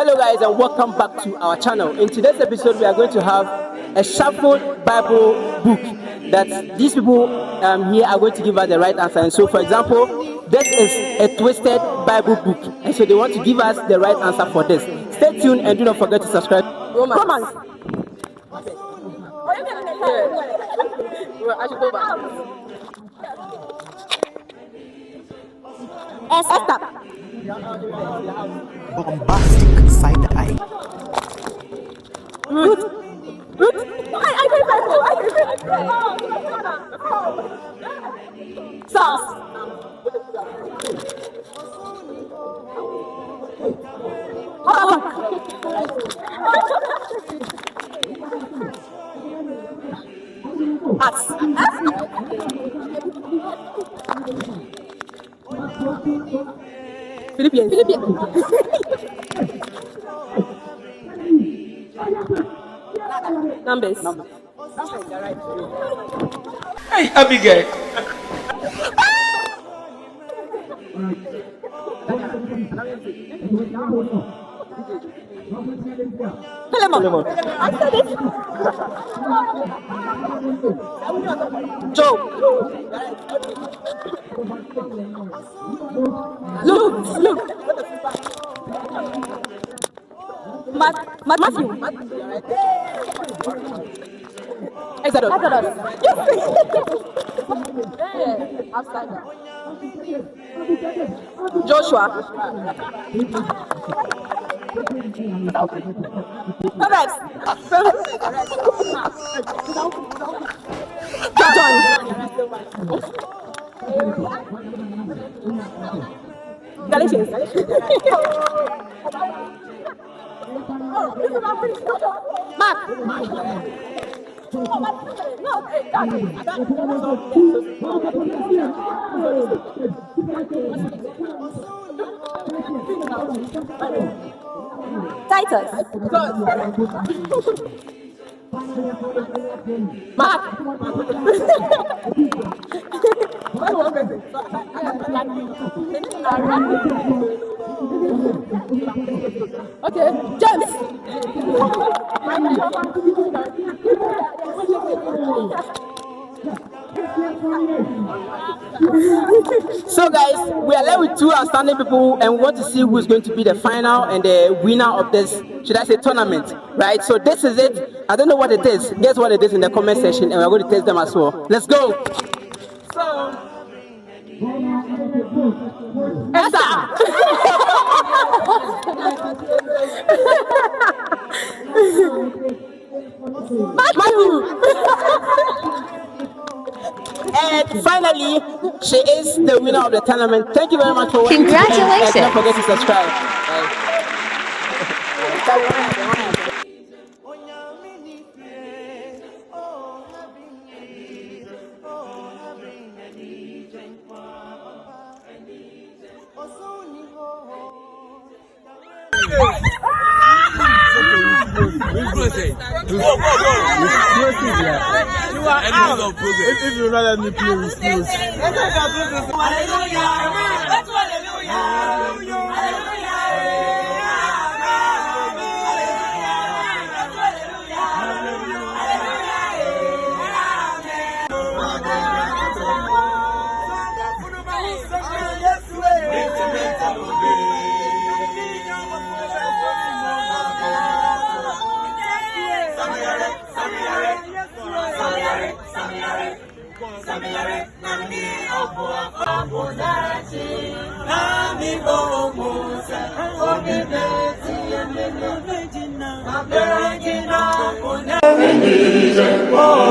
Hello guys and welcome back to our channel. In today's episode we are going to have a shuffled Bible book that these people here are going to give us the right answer. And so for example, this is a twisted Bible book and so they want to give us the right answer for this. Stay tuned and do not forget to subscribe. Romans. I should go back. Esther. Bombastic side eye. Root. I can sauce. Philippines. Numbers. Hey, Abigail. Philemon. Joe. Luke. Matthew. Exodus. Joshua. Correct. John. Galatians. Mark. Titus. Mark. Okay, James. So guys, we are left with two outstanding people and we want to see who is going to be the final and the winner of this, should I say, tournament, right? So this is it. I don't know what it is. Guess what it is in the comment section and we're going to test them as well. Let's go. So Esther. Matthew. And finally, she is the winner of the tournament. Thank you very much for watching. Congratulations. And don't forget to subscribe. If you not let me play with you. Oh,